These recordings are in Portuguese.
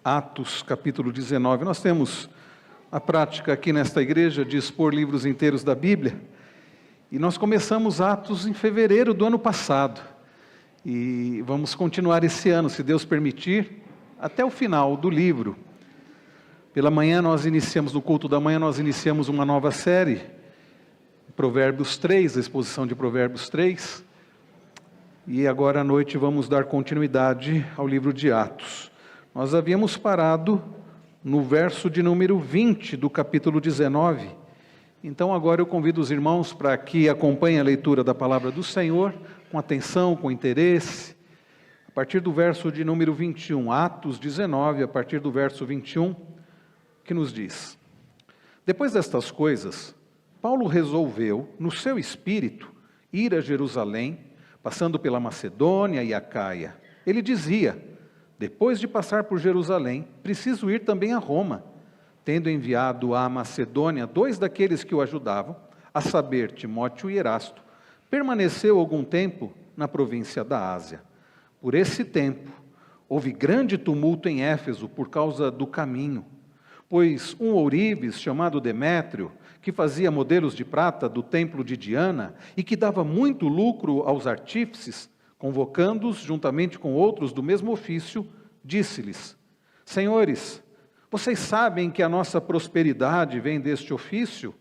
Atos, capítulo 19. Nós temos a prática aqui nesta igreja de expor livros inteiros da Bíblia. E nós começamos Atos em fevereiro do ano passado. E vamos continuar esse ano, se Deus permitir, até o final do livro. Pela manhã no culto da manhã nós iniciamos uma nova série, Provérbios 3, a exposição de Provérbios 3. E agora à noite vamos dar continuidade ao livro de Atos. Nós havíamos parado no verso de número 20 do capítulo 19. Então agora eu convido os irmãos para que acompanhem a leitura da palavra do Senhor, com atenção, com interesse. A partir do verso de número 21, Atos 19, a partir do verso 21, que nos diz: Depois destas coisas, Paulo resolveu, no seu espírito, ir a Jerusalém, passando pela Macedônia e Acaia. Ele dizia: depois de passar por Jerusalém, preciso ir também a Roma. Tendo enviado à Macedônia 2 daqueles que o ajudavam, a saber, Timóteo e Erasto, permaneceu algum tempo na província da Ásia. Por esse tempo, houve grande tumulto em Éfeso por causa do caminho, pois um ourives chamado Demétrio, que fazia modelos de prata do templo de Diana e que dava muito lucro aos artífices, convocando-os juntamente com outros do mesmo ofício, disse-lhes: Senhores, vocês sabem que a nossa prosperidade vem deste ofício,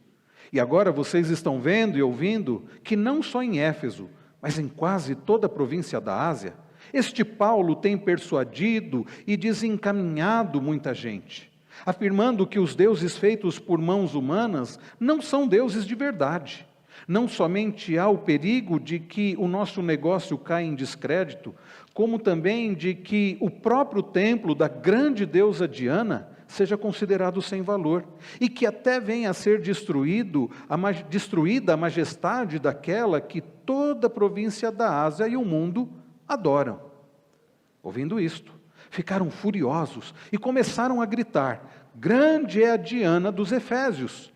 e agora vocês estão vendo e ouvindo que não só em Éfeso, mas em quase toda a província da Ásia, este Paulo tem persuadido e desencaminhado muita gente, afirmando que os deuses feitos por mãos humanas não são deuses de verdade. Não somente há o perigo de que o nosso negócio caia em descrédito, como também de que o próprio templo da grande deusa Diana seja considerado sem valor, e que até venha a ser destruída a majestade daquela que toda a província da Ásia e o mundo adoram. Ouvindo isto, ficaram furiosos e começaram a gritar: grande é a Diana dos Efésios!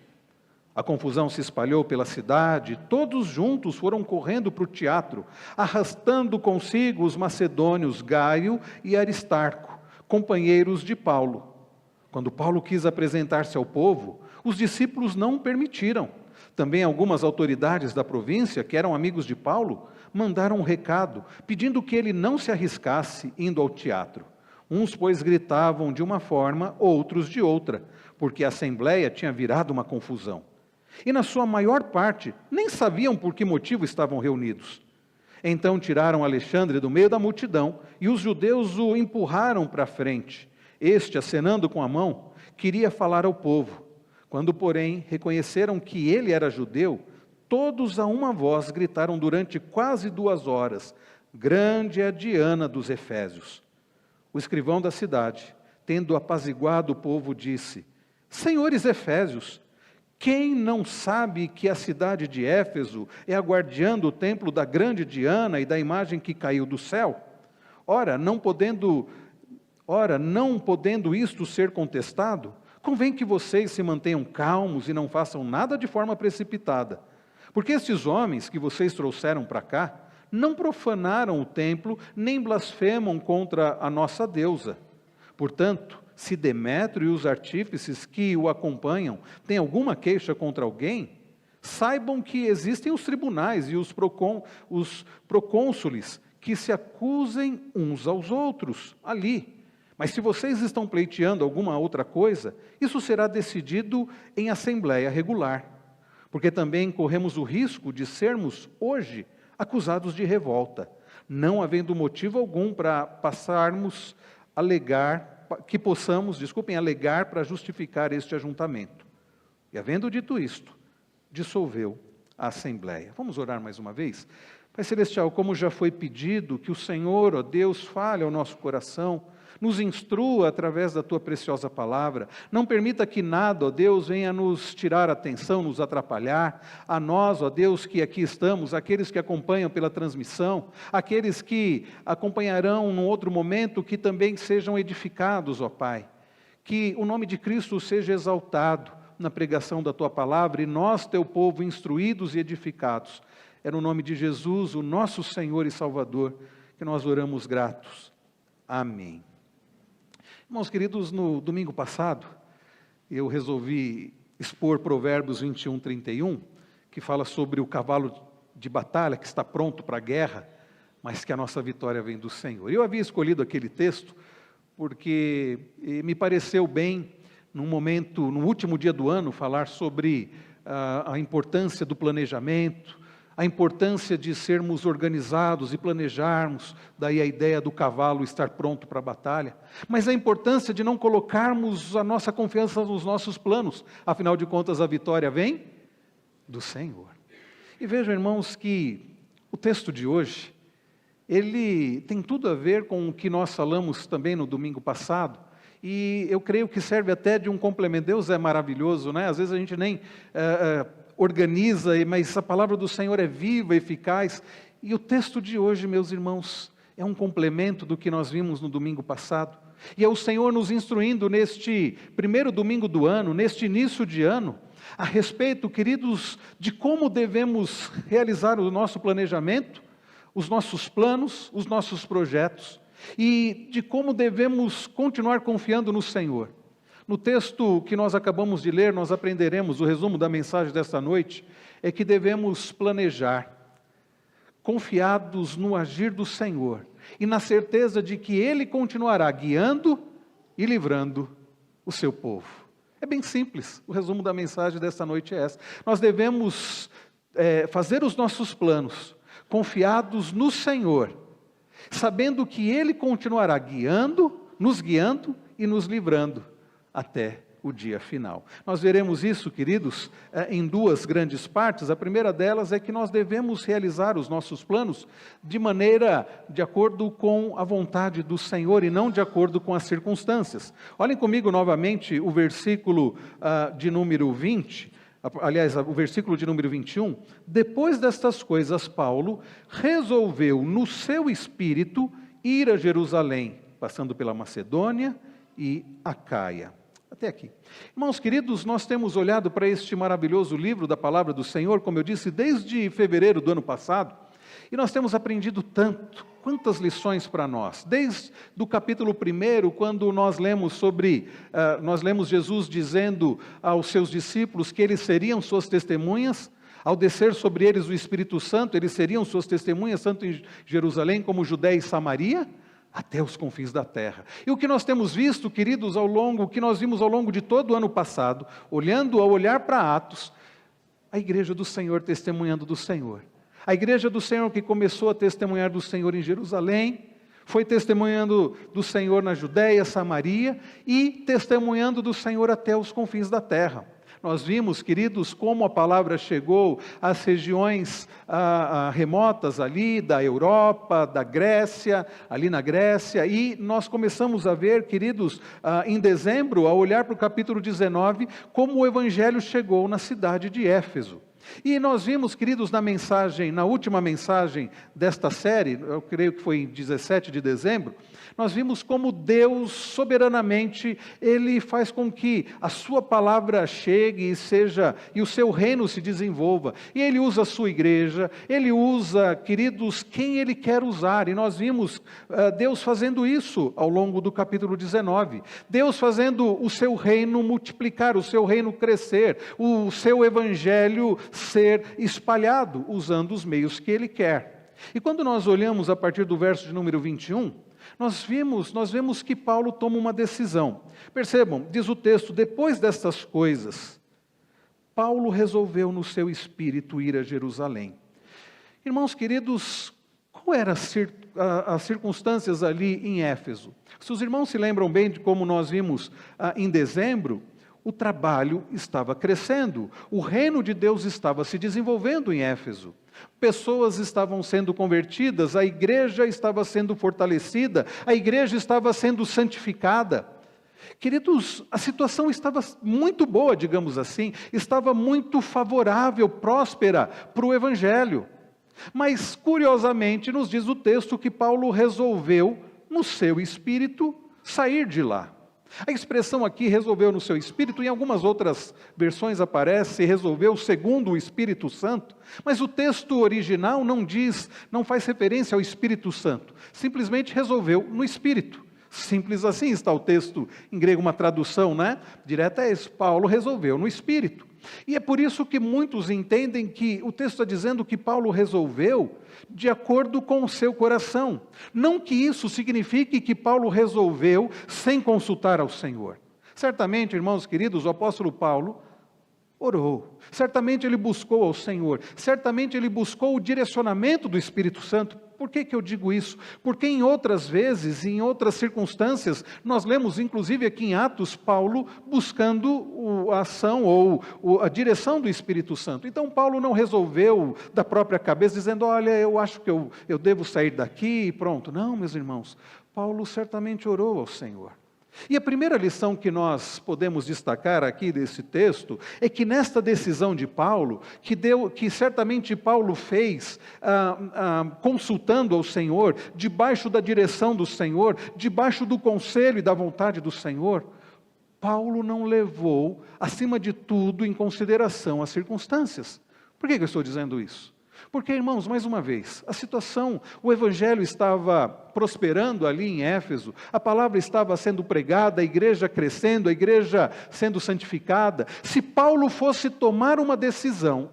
A confusão se espalhou pela cidade, todos juntos foram correndo para o teatro, arrastando consigo os macedônios Gaio e Aristarco, companheiros de Paulo. Quando Paulo quis apresentar-se ao povo, os discípulos não o permitiram. Também algumas autoridades da província, que eram amigos de Paulo, mandaram um recado, pedindo que ele não se arriscasse indo ao teatro. Uns, pois, gritavam de uma forma, outros de outra, porque a assembleia tinha virado uma confusão. E na sua maior parte, nem sabiam por que motivo estavam reunidos. Então tiraram Alexandre do meio da multidão, e os judeus o empurraram para a frente. Este, acenando com a mão, queria falar ao povo. Quando, porém, reconheceram que ele era judeu, todos a uma voz gritaram durante quase 2 horas: grande é a Diana dos Efésios! O escrivão da cidade, tendo apaziguado o povo, disse: Senhores Efésios, quem não sabe que a cidade de Éfeso é a guardiã do templo da grande Diana e da imagem que caiu do céu? Ora, não podendo isto ser contestado, convém que vocês se mantenham calmos e não façam nada de forma precipitada. Porque estes homens que vocês trouxeram para cá não profanaram o templo, nem blasfemam contra a nossa deusa. Portanto, se Demétrio e os artífices que o acompanham têm alguma queixa contra alguém, saibam que existem os tribunais e os procônsules que se acusem uns aos outros ali. Mas se vocês estão pleiteando alguma outra coisa, isso será decidido em assembleia regular, porque também corremos o risco de sermos hoje acusados de revolta, não havendo motivo algum para alegar para justificar este ajuntamento. E havendo dito isto, dissolveu a assembleia. Vamos orar mais uma vez? Pai Celestial, como já foi pedido, que o Senhor, ó Deus, fale ao nosso coração, nos instrua através da Tua preciosa palavra. Não permita que nada, ó Deus, venha nos tirar a atenção, nos atrapalhar. A nós, ó Deus, que aqui estamos, aqueles que acompanham pela transmissão, aqueles que acompanharão num outro momento, que também sejam edificados, ó Pai. Que o nome de Cristo seja exaltado na pregação da Tua palavra e nós, Teu povo, instruídos e edificados. É no nome de Jesus, o nosso Senhor e Salvador, que nós oramos gratos. Amém. Irmãos queridos, no domingo passado, eu resolvi expor Provérbios 21, 31, que fala sobre o cavalo de batalha que está pronto para a guerra, mas que a nossa vitória vem do Senhor. Eu havia escolhido aquele texto porque me pareceu bem, num momento, no último dia do ano, falar sobre a importância do planejamento, a importância de sermos organizados e planejarmos, daí a ideia do cavalo estar pronto para a batalha, mas a importância de não colocarmos a nossa confiança nos nossos planos, afinal de contas a vitória vem do Senhor. E vejam, irmãos, que o texto de hoje, ele tem tudo a ver com o que nós falamos também no domingo passado, e eu creio que serve até de um complemento. Deus é maravilhoso, né? Às vezes a gente nem organiza, mas a palavra do Senhor é viva, eficaz, e o texto de hoje, meus irmãos, é um complemento do que nós vimos no domingo passado, e é o Senhor nos instruindo neste primeiro domingo do ano, neste início de ano, a respeito, queridos, de como devemos realizar o nosso planejamento, os nossos planos, os nossos projetos, e de como devemos continuar confiando no Senhor. No texto que nós acabamos de ler, nós aprenderemos, o resumo da mensagem desta noite, é que devemos planejar, confiados no agir do Senhor, e na certeza de que Ele continuará guiando e livrando o seu povo. É bem simples, o resumo da mensagem desta noite é essa. Nós devemos fazer os nossos planos, confiados no Senhor, sabendo que Ele continuará guiando e nos livrando até o dia final. Nós veremos isso, queridos, em duas grandes partes. A primeira delas é que nós devemos realizar os nossos planos de acordo com a vontade do Senhor e não de acordo com as circunstâncias. Olhem comigo novamente o versículo de número 20, aliás, o versículo de número 21. Depois destas coisas, Paulo resolveu no seu espírito ir a Jerusalém, passando pela Macedônia e Acaia. Até aqui. Irmãos queridos, nós temos olhado para este maravilhoso livro da Palavra do Senhor, como eu disse, desde fevereiro do ano passado, e nós temos aprendido tanto, quantas lições para nós, desde o capítulo 1, quando nós lemos Jesus dizendo aos seus discípulos que eles seriam suas testemunhas, ao descer sobre eles o Espírito Santo, eles seriam suas testemunhas, tanto em Jerusalém como Judéia e Samaria, até os confins da terra. E o que nós temos visto, queridos, o que nós vimos ao longo de todo o ano passado, ao olhar para Atos, a igreja do Senhor testemunhando do Senhor. A igreja do Senhor que começou a testemunhar do Senhor em Jerusalém, foi testemunhando do Senhor na Judéia, Samaria, e testemunhando do Senhor até os confins da terra. Nós vimos, queridos, como a palavra chegou às regiões remotas ali da Europa, da Grécia, ali na Grécia, e nós começamos a ver, queridos, em dezembro, ao olhar para o capítulo 19, como o Evangelho chegou na cidade de Éfeso. E nós vimos, queridos, na última mensagem desta série, eu creio que foi em 17 de dezembro, nós vimos como Deus, soberanamente, Ele faz com que a sua palavra chegue e o seu reino se desenvolva. E Ele usa a sua igreja, Ele usa, queridos, quem Ele quer usar. E nós vimos Deus fazendo isso ao longo do capítulo 19. Deus fazendo o seu reino multiplicar, o seu reino crescer, o seu evangelho ser espalhado, usando os meios que Ele quer. E quando nós olhamos a partir do verso de número 21, nós vemos que Paulo toma uma decisão. Percebam, diz o texto, depois destas coisas, Paulo resolveu no seu espírito ir a Jerusalém. Irmãos queridos, qual eram as circunstâncias ali em Éfeso? Se os irmãos se lembram bem de como nós vimos em dezembro, o trabalho estava crescendo, o reino de Deus estava se desenvolvendo em Éfeso. Pessoas estavam sendo convertidas, a igreja estava sendo fortalecida, a igreja estava sendo santificada. Queridos, a situação estava muito boa, digamos assim, estava muito favorável, próspera para o Evangelho. Mas, curiosamente, nos diz o texto que Paulo resolveu, no seu espírito, sair de lá. A expressão aqui, resolveu no seu espírito, em algumas outras versões aparece, resolveu segundo o Espírito Santo, mas o texto original não faz referência ao Espírito Santo, simplesmente resolveu no espírito, Simples assim está o texto em grego, uma tradução, né? Direta é esse, Paulo resolveu no Espírito. E é por isso que muitos entendem que o texto está dizendo que Paulo resolveu de acordo com o seu coração. Não que isso signifique que Paulo resolveu sem consultar ao Senhor. Certamente, irmãos queridos, o apóstolo Paulo orou. Certamente ele buscou ao Senhor. Certamente ele buscou o direcionamento do Espírito Santo. Por que eu digo isso? Porque em outras vezes, em outras circunstâncias, nós lemos inclusive aqui em Atos, Paulo buscando a ação ou a direção do Espírito Santo. Então Paulo não resolveu da própria cabeça, dizendo, olha, eu acho que eu devo sair daqui e pronto. Não, meus irmãos, Paulo certamente orou ao Senhor. E a primeira lição que nós podemos destacar aqui desse texto é que nesta decisão de Paulo, que certamente Paulo fez consultando ao Senhor, debaixo da direção do Senhor, debaixo do conselho e da vontade do Senhor, Paulo não levou, acima de tudo, em consideração as circunstâncias. Por que eu estou dizendo isso? Porque, irmãos, mais uma vez, a situação, o evangelho estava prosperando ali em Éfeso, a palavra estava sendo pregada, a igreja crescendo, a igreja sendo santificada. Se Paulo fosse tomar uma decisão,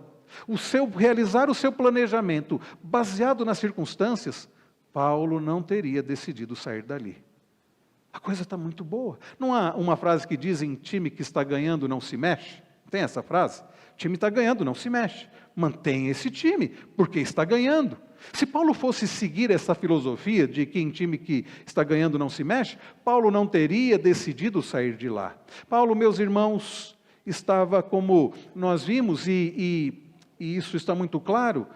realizar o seu planejamento baseado nas circunstâncias, Paulo não teria decidido sair dali. A coisa está muito boa. Não há uma frase que diz em time que está ganhando não se mexe? Tem essa frase? O time está ganhando, não se mexe. Mantenha esse time, porque está ganhando. Se Paulo fosse seguir essa filosofia de que em time que está ganhando não se mexe, Paulo não teria decidido sair de lá. Paulo, meus irmãos, estava, como nós vimos, e isso está muito claro,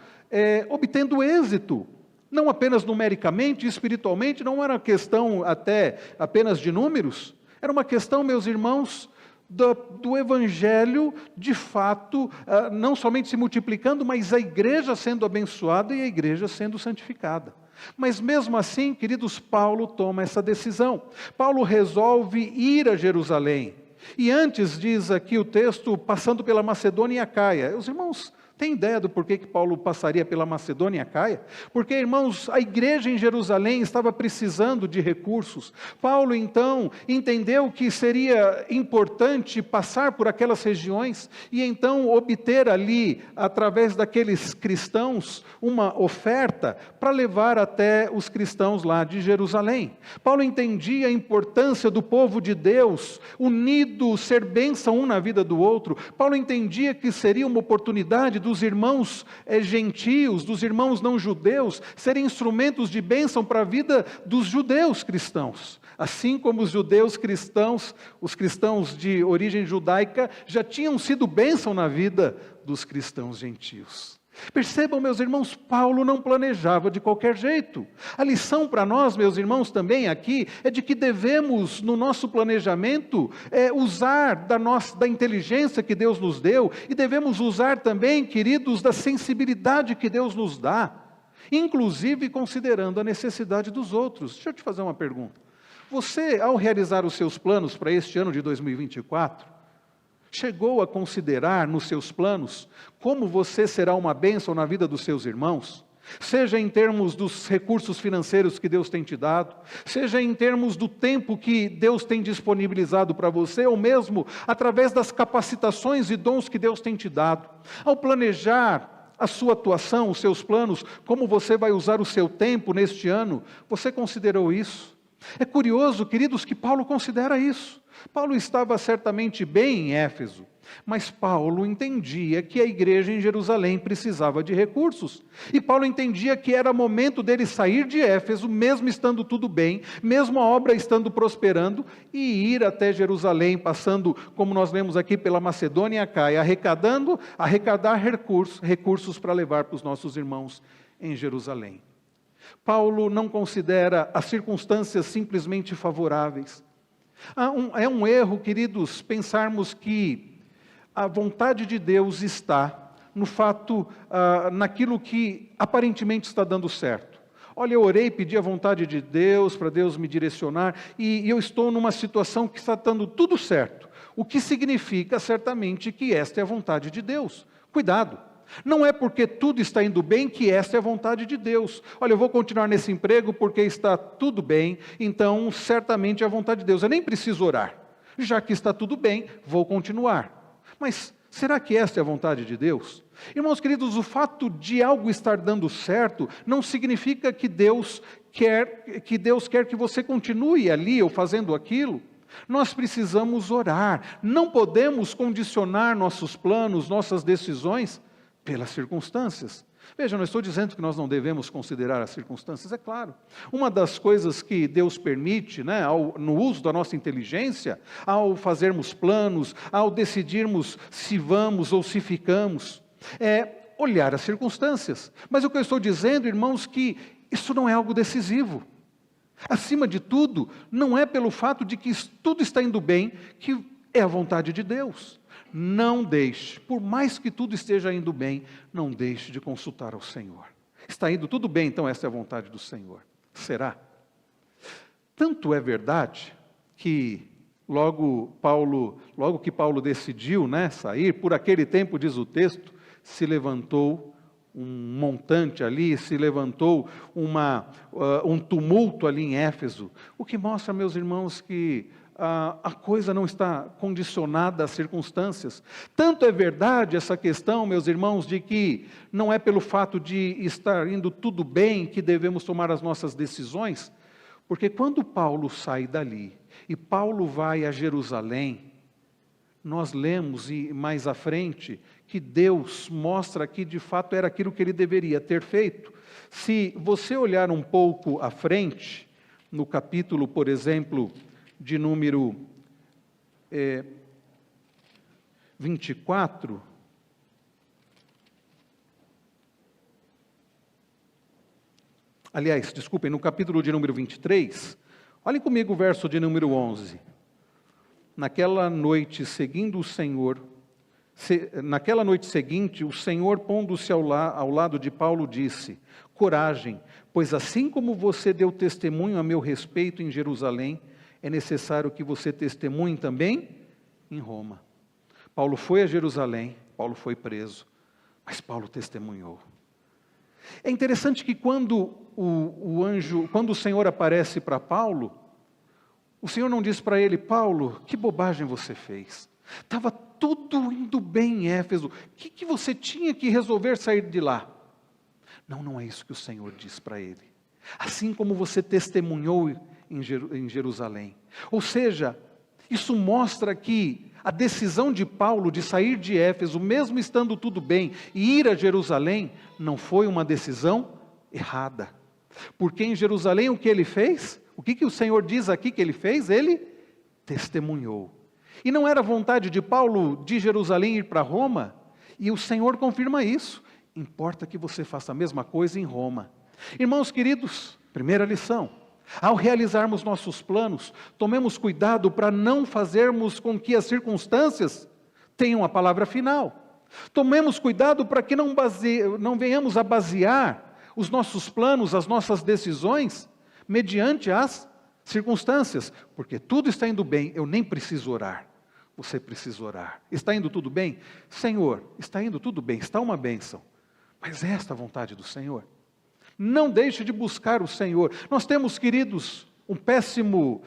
obtendo êxito. Não apenas numericamente, espiritualmente, não era uma questão até apenas de números. Era uma questão, meus irmãos, do Evangelho, de fato, não somente se multiplicando, mas a igreja sendo abençoada e a igreja sendo santificada. Mas mesmo assim, queridos, Paulo toma essa decisão. Paulo resolve ir a Jerusalém. E antes, diz aqui o texto, passando pela Macedônia e Acaia. Os irmãos têm ideia do porquê que Paulo passaria pela Macedônia e Acaia? Porque, irmãos, a igreja em Jerusalém estava precisando de recursos. Paulo, então, entendeu que seria importante passar por aquelas regiões e, então, obter ali, através daqueles cristãos, uma oferta para levar até os cristãos lá de Jerusalém. Paulo entendia a importância do povo de Deus, unido, ser bênção um na vida do outro. Paulo entendia que seria uma oportunidade dos irmãos gentios, dos irmãos não judeus, serem instrumentos de bênção para a vida dos judeus cristãos. Assim como os judeus cristãos, os cristãos de origem judaica, já tinham sido bênção na vida dos cristãos gentios. Percebam, meus irmãos, Paulo não planejava de qualquer jeito. A lição para nós, meus irmãos, também aqui, é de que devemos, no nosso planejamento, usar da inteligência que Deus nos deu, e devemos usar também, queridos, da sensibilidade que Deus nos dá, inclusive considerando a necessidade dos outros. Deixa eu te fazer uma pergunta. Você, ao realizar os seus planos para este ano de 2024, chegou a considerar nos seus planos como você será uma bênção na vida dos seus irmãos? Seja em termos dos recursos financeiros que Deus tem te dado, seja em termos do tempo que Deus tem disponibilizado para você, ou mesmo através das capacitações e dons que Deus tem te dado. Ao planejar a sua atuação, os seus planos, como você vai usar o seu tempo neste ano, você considerou isso? É curioso, queridos, que Paulo considera isso. Paulo estava certamente bem em Éfeso, mas Paulo entendia que a igreja em Jerusalém precisava de recursos. E Paulo entendia que era momento dele sair de Éfeso, mesmo estando tudo bem, mesmo a obra estando prosperando, e ir até Jerusalém, passando, como nós lemos aqui, pela Macedônia e Acaia, arrecadar recursos para levar para os nossos irmãos em Jerusalém. Paulo não considera as circunstâncias simplesmente favoráveis. É um erro, queridos, pensarmos que a vontade de Deus está no fato, naquilo que aparentemente está dando certo. Olha, eu orei, pedi a vontade de Deus, para Deus me direcionar, e eu estou numa situação que está dando tudo certo. O que significa, certamente, que esta é a vontade de Deus. Cuidado! Não é porque tudo está indo bem que esta é a vontade de Deus. Olha, eu vou continuar nesse emprego porque está tudo bem, então certamente é a vontade de Deus. Eu nem preciso orar. Já que está tudo bem, vou continuar. Mas será que esta é a vontade de Deus? Irmãos queridos, o fato de algo estar dando certo não significa que Deus quer que você continue ali ou fazendo aquilo. Nós precisamos orar. Não podemos condicionar nossos planos, nossas decisões pelas circunstâncias. Veja, não estou dizendo que nós não devemos considerar as circunstâncias, é claro. Uma das coisas que Deus permite, no uso da nossa inteligência, ao fazermos planos, ao decidirmos se vamos ou se ficamos, é olhar as circunstâncias. Mas o que eu estou dizendo, irmãos, que isso não é algo decisivo. Acima de tudo, não é pelo fato de que tudo está indo bem que é a vontade de Deus. Não deixe, por mais que tudo esteja indo bem, não deixe de consultar ao Senhor. Está indo tudo bem, então essa é a vontade do Senhor. Será? Tanto é verdade que logo que Paulo decidiu sair, por aquele tempo, diz o texto, se levantou um montante ali, se levantou um tumulto ali em Éfeso, o que mostra, meus irmãos, que a coisa não está condicionada às circunstâncias. Tanto é verdade essa questão, meus irmãos, de que não é pelo fato de estar indo tudo bem que devemos tomar as nossas decisões, porque quando Paulo sai dali e Paulo vai a Jerusalém, nós lemos e mais à frente que Deus mostra que de fato era aquilo que ele deveria ter feito. Se você olhar um pouco à frente, no capítulo, por exemplo, de número 24, aliás, desculpem, no capítulo de número 23, olhem comigo o verso de número 11. Naquela noite seguinte, o Senhor, pondo-se ao lado de Paulo, disse: coragem, pois assim como você deu testemunho a meu respeito em Jerusalém, é necessário que você testemunhe também em Roma. Paulo foi a Jerusalém, Paulo foi preso, mas Paulo testemunhou. É interessante que quando o Senhor aparece para Paulo, o Senhor não diz para ele: Paulo, que bobagem você fez. Estava tudo indo bem em Éfeso. O que você tinha que resolver sair de lá? Não é isso que o Senhor diz para ele. Assim como você testemunhou em Jerusalém. Ou seja, isso mostra que a decisão de Paulo de sair de Éfeso, mesmo estando tudo bem, e ir a Jerusalém, não foi uma decisão errada. Porque em Jerusalém o que ele fez? O que o Senhor diz aqui que ele fez? Ele testemunhou. E não era vontade de Paulo de Jerusalém ir para Roma? E o Senhor confirma isso. Importa que você faça a mesma coisa em Roma. Irmãos queridos, primeira lição. Ao realizarmos nossos planos, tomemos cuidado para não fazermos com que as circunstâncias tenham a palavra final. Tomemos cuidado para que não venhamos a basear os nossos planos, as nossas decisões, mediante as circunstâncias, porque tudo está indo bem, eu nem preciso orar. Você precisa orar. Está indo tudo bem? Senhor, está indo tudo bem, está uma bênção. Mas é esta a vontade do Senhor. Não deixe de buscar o Senhor. Nós temos, queridos, um péssimo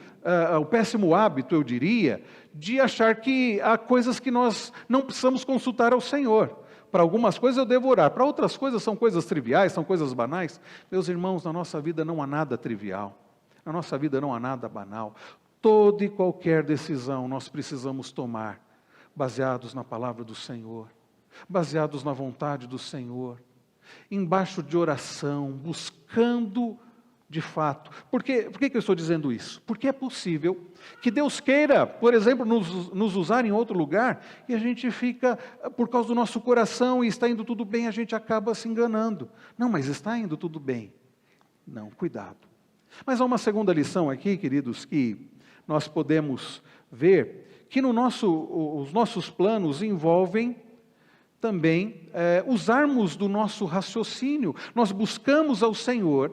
hábito, eu diria, de achar que há coisas que nós não precisamos consultar ao Senhor. Para algumas coisas eu devo orar, para outras coisas são coisas triviais, são coisas banais. Meus irmãos, na nossa vida não há nada trivial, na nossa vida não há nada banal. Toda e qualquer decisão nós precisamos tomar, baseados na palavra do Senhor, baseados na vontade do Senhor, embaixo de oração, buscando de fato. Por que eu estou dizendo isso? Porque é possível que Deus queira, por exemplo, nos usar em outro lugar, e a gente fica, por causa do nosso coração, e está indo tudo bem, a gente acaba se enganando. Não, mas está indo tudo bem. Não, cuidado. Mas há uma segunda lição aqui, queridos, que nós podemos ver, que os nossos planos envolvem também usarmos do nosso raciocínio. Nós buscamos ao Senhor,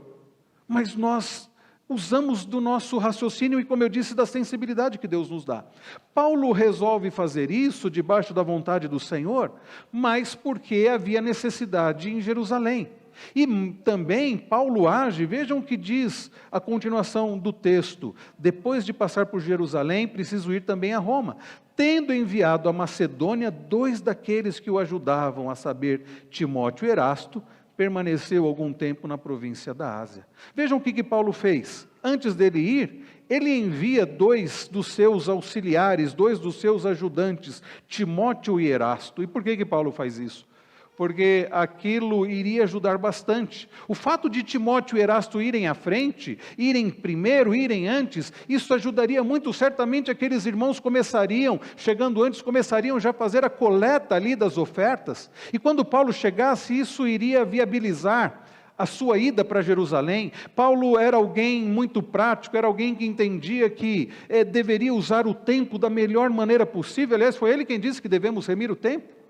mas nós usamos do nosso raciocínio e, como eu disse, da sensibilidade que Deus nos dá. Paulo resolve fazer isso debaixo da vontade do Senhor, mas porque havia necessidade em Jerusalém. E também Paulo age, vejam o que diz a continuação do texto: depois de passar por Jerusalém, preciso ir também a Roma, tendo enviado a Macedônia 2 daqueles que o ajudavam, a saber, Timóteo e Erasto, permaneceu algum tempo na província da Ásia. Vejam o que Paulo fez. Antes dele ir, ele envia 2 dos seus auxiliares, 2 dos seus ajudantes, Timóteo e Erasto. E por que Paulo faz isso? Porque aquilo iria ajudar bastante. O fato de Timóteo e Erasto irem à frente, irem primeiro, irem antes, isso ajudaria muito. Certamente aqueles irmãos chegando antes, começariam já a fazer a coleta ali das ofertas. E quando Paulo chegasse, isso iria viabilizar a sua ida para Jerusalém. Paulo era alguém muito prático, era alguém que entendia que deveria usar o tempo da melhor maneira possível. Aliás, foi ele quem disse que devemos remir o tempo.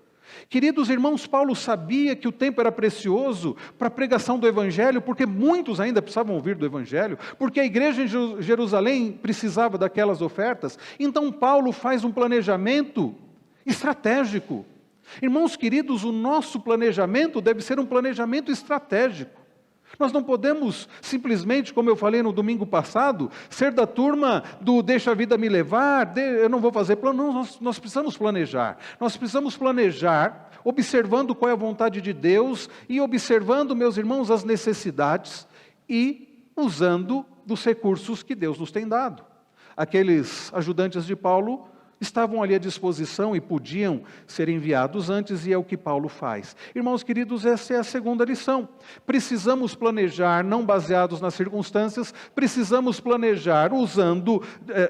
Queridos irmãos, Paulo sabia que o tempo era precioso para a pregação do Evangelho, porque muitos ainda precisavam ouvir do Evangelho, porque a igreja em Jerusalém precisava daquelas ofertas. Então Paulo faz um planejamento estratégico. Irmãos queridos, o nosso planejamento deve ser um planejamento estratégico. Nós não podemos simplesmente, como eu falei no domingo passado, ser da turma do deixa a vida me levar, eu não vou fazer plano. Não, nós precisamos planejar. Nós precisamos planejar, observando qual é a vontade de Deus e observando, meus irmãos, as necessidades e usando dos recursos que Deus nos tem dado. Aqueles ajudantes de Paulo estavam ali à disposição e podiam ser enviados antes, e é o que Paulo faz. Irmãos queridos, essa é a segunda lição. Precisamos planejar, não baseados nas circunstâncias, precisamos planejar usando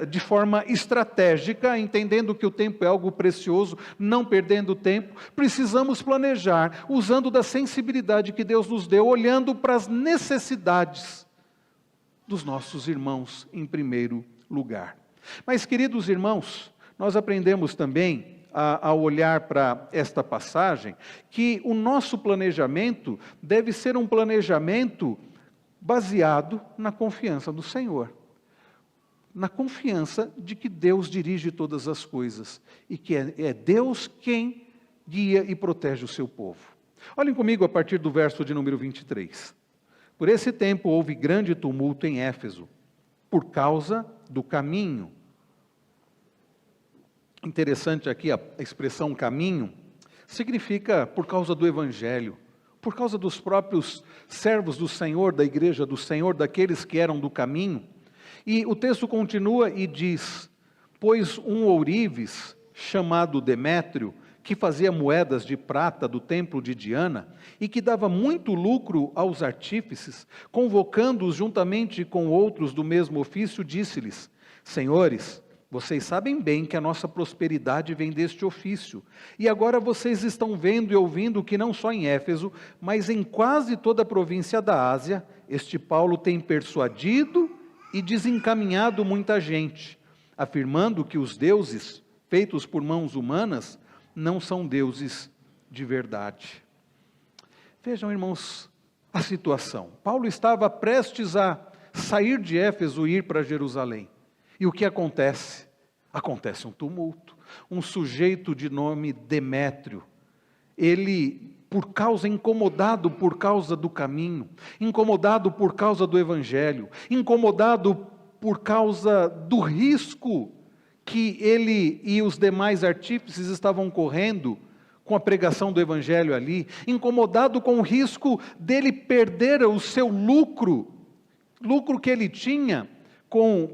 de forma estratégica, entendendo que o tempo é algo precioso, não perdendo tempo. Precisamos planejar usando da sensibilidade que Deus nos deu, olhando para as necessidades dos nossos irmãos em primeiro lugar. Mas, queridos irmãos, nós aprendemos também, ao olhar para esta passagem, que o nosso planejamento deve ser um planejamento baseado na confiança do Senhor. Na confiança de que Deus dirige todas as coisas e que é Deus quem guia e protege o seu povo. Olhem comigo a partir do verso de número 23. Por esse tempo houve grande tumulto em Éfeso, por causa do caminho. Interessante aqui a expressão caminho, significa por causa do Evangelho, por causa dos próprios servos do Senhor, da igreja do Senhor, daqueles que eram do caminho. E o texto continua e diz: pois um ourives, chamado Demétrio, que fazia moedas de prata do templo de Diana, e que dava muito lucro aos artífices, convocando-os juntamente com outros do mesmo ofício, disse-lhes: senhores, vocês sabem bem que a nossa prosperidade vem deste ofício. E agora vocês estão vendo e ouvindo que não só em Éfeso, mas em quase toda a província da Ásia, este Paulo tem persuadido e desencaminhado muita gente, afirmando que os deuses feitos por mãos humanas não são deuses de verdade. Vejam, irmãos, a situação. Paulo estava prestes a sair de Éfeso e ir para Jerusalém. E o que acontece? Acontece um tumulto. Um sujeito de nome Demétrio, ele, incomodado por causa do caminho, incomodado por causa do Evangelho, incomodado por causa do risco que ele e os demais artífices estavam correndo com a pregação do Evangelho ali, incomodado com o risco dele perder o seu lucro que ele tinha,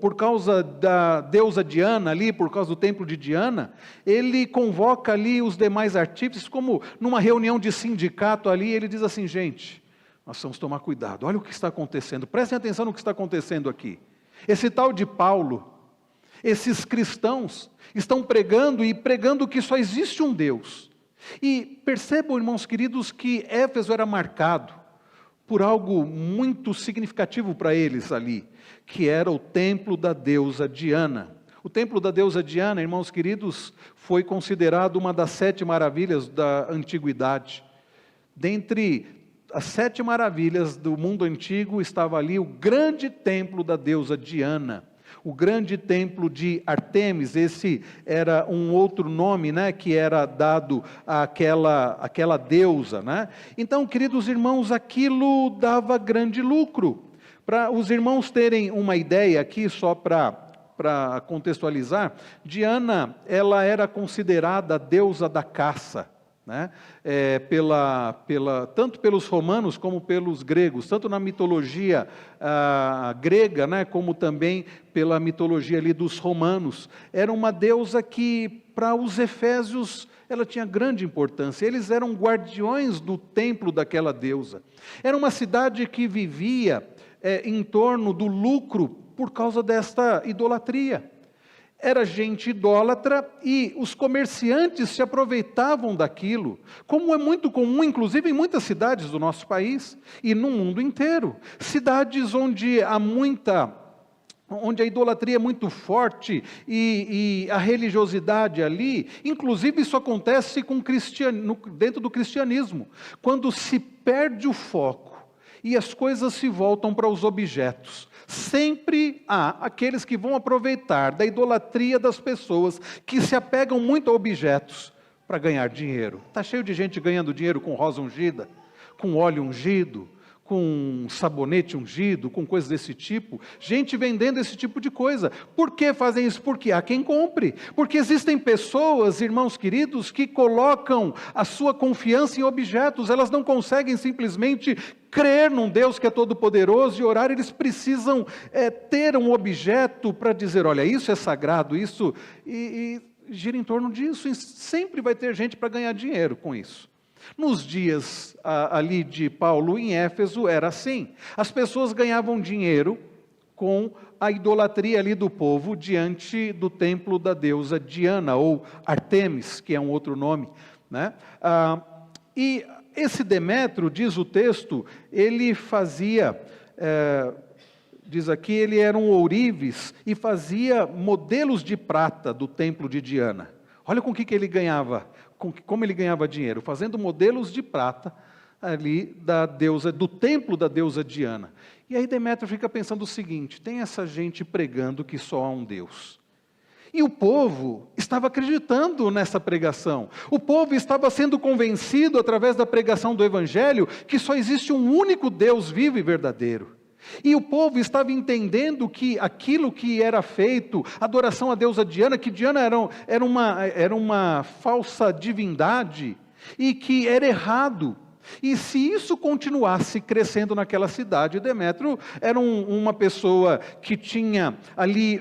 por causa da deusa Diana ali, por causa do templo de Diana, ele convoca ali os demais artífices, como numa reunião de sindicato ali, ele diz assim: gente, nós vamos tomar cuidado, olha o que está acontecendo, prestem atenção no que está acontecendo aqui. Esse tal de Paulo, esses cristãos, estão pregando que só existe um Deus. E percebam, irmãos queridos, que Éfeso era marcado por algo muito significativo para eles ali, que era o templo da deusa Diana. O templo da deusa Diana, irmãos queridos, foi considerado uma das 7 maravilhas da antiguidade. Dentre as 7 maravilhas do mundo antigo, estava ali o grande templo da deusa Diana, o grande templo de Ártemis. Esse era um outro nome, né, que era dado àquela deusa, né? Então, queridos irmãos, aquilo dava grande lucro. Para os irmãos terem uma ideia aqui, só para contextualizar, Diana, ela era considerada a deusa da caça, né? Tanto pelos romanos como pelos gregos, tanto na mitologia grega, né, como também pela mitologia ali dos romanos. Era uma deusa que, para os efésios, ela tinha grande importância. Eles eram guardiões do templo daquela deusa. Era uma cidade que vivia em torno do lucro por causa desta idolatria. Era gente idólatra e os comerciantes se aproveitavam daquilo, como é muito comum, inclusive em muitas cidades do nosso país e no mundo inteiro. Cidades onde a idolatria é muito forte e a religiosidade ali, inclusive isso acontece dentro do cristianismo, quando se perde o foco e as coisas se voltam para os objetos. Sempre há aqueles que vão aproveitar da idolatria das pessoas que se apegam muito a objetos para ganhar dinheiro. Está cheio de gente ganhando dinheiro com rosa ungida, com óleo ungido, com sabonete ungido, com coisas desse tipo. Gente vendendo esse tipo de coisa. Por que fazem isso? Porque há quem compre. Porque existem pessoas, irmãos queridos, que colocam a sua confiança em objetos. Elas não conseguem simplesmente crer num Deus que é todo-poderoso e orar. Eles precisam ter um objeto para dizer, olha, isso é sagrado, isso... E gira em torno disso. E sempre vai ter gente para ganhar dinheiro com isso. Nos dias ali de Paulo em Éfeso era assim. As pessoas ganhavam dinheiro com a idolatria ali do povo diante do templo da deusa Diana ou Ártemis, que é um outro nome, né? E esse Demétrio, diz o texto, ele fazia, diz aqui, ele era um ourives e fazia modelos de prata do templo de Diana. Olha com o que ele ganhava. Como ele ganhava dinheiro? Fazendo modelos de prata ali da deusa, do templo da deusa Diana. E aí Demétrio fica pensando o seguinte: tem essa gente pregando que só há um Deus. E o povo estava acreditando nessa pregação. O povo estava sendo convencido através da pregação do Evangelho que só existe um único Deus vivo e verdadeiro. E o povo estava entendendo que aquilo que era feito, adoração à deusa Diana, que Diana era uma falsa divindade e que era errado. E se isso continuasse crescendo naquela cidade, Demétrio era uma pessoa que tinha ali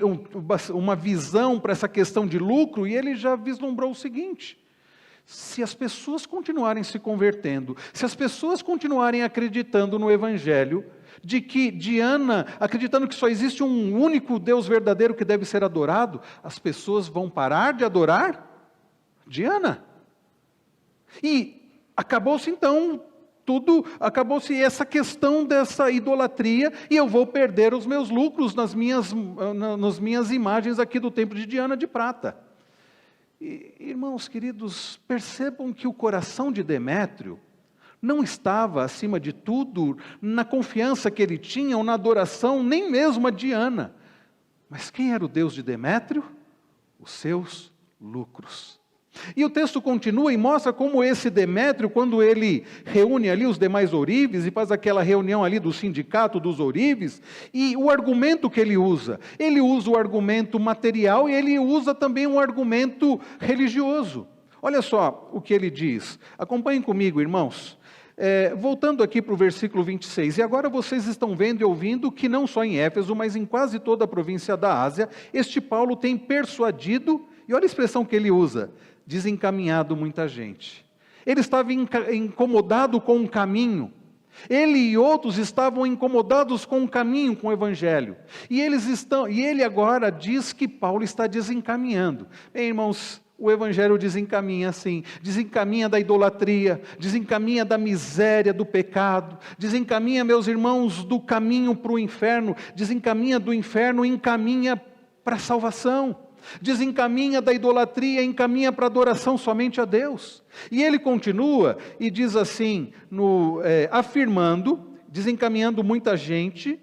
uma visão para essa questão de lucro, e ele já vislumbrou o seguinte: se as pessoas continuarem se convertendo, se as pessoas continuarem acreditando no Evangelho, de que Diana, acreditando que só existe um único Deus verdadeiro que deve ser adorado, as pessoas vão parar de adorar Diana. E acabou-se então acabou-se essa questão dessa idolatria, e eu vou perder os meus lucros nas minhas imagens aqui do templo de Diana de prata. E, irmãos queridos, percebam que o coração de Demétrio não estava, acima de tudo, na confiança que ele tinha, ou na adoração, nem mesmo a Diana. Mas quem era o Deus de Demétrio? Os seus lucros. E o texto continua e mostra como esse Demétrio, quando ele reúne ali os demais ourives, e faz aquela reunião ali do sindicato dos ourives, e o argumento que ele usa o argumento material, e ele usa também um argumento religioso. Olha só o que ele diz. Acompanhem comigo, irmãos. Voltando aqui para o versículo 26, e agora vocês estão vendo e ouvindo que não só em Éfeso, mas em quase toda a província da Ásia, este Paulo tem persuadido, e olha a expressão que ele usa, desencaminhado muita gente. Ele estava incomodado com o caminho, ele e outros estavam incomodados com o caminho, com o Evangelho, e ele agora diz que Paulo está desencaminhando. Bem, irmãos, o Evangelho desencaminha assim, desencaminha da idolatria, desencaminha da miséria, do pecado, desencaminha, meus irmãos, do caminho para o inferno, desencaminha do inferno e encaminha para a salvação. desencaminha da idolatria, encaminha para a adoração somente a Deus. E ele continua e diz assim, desencaminhado muita gente,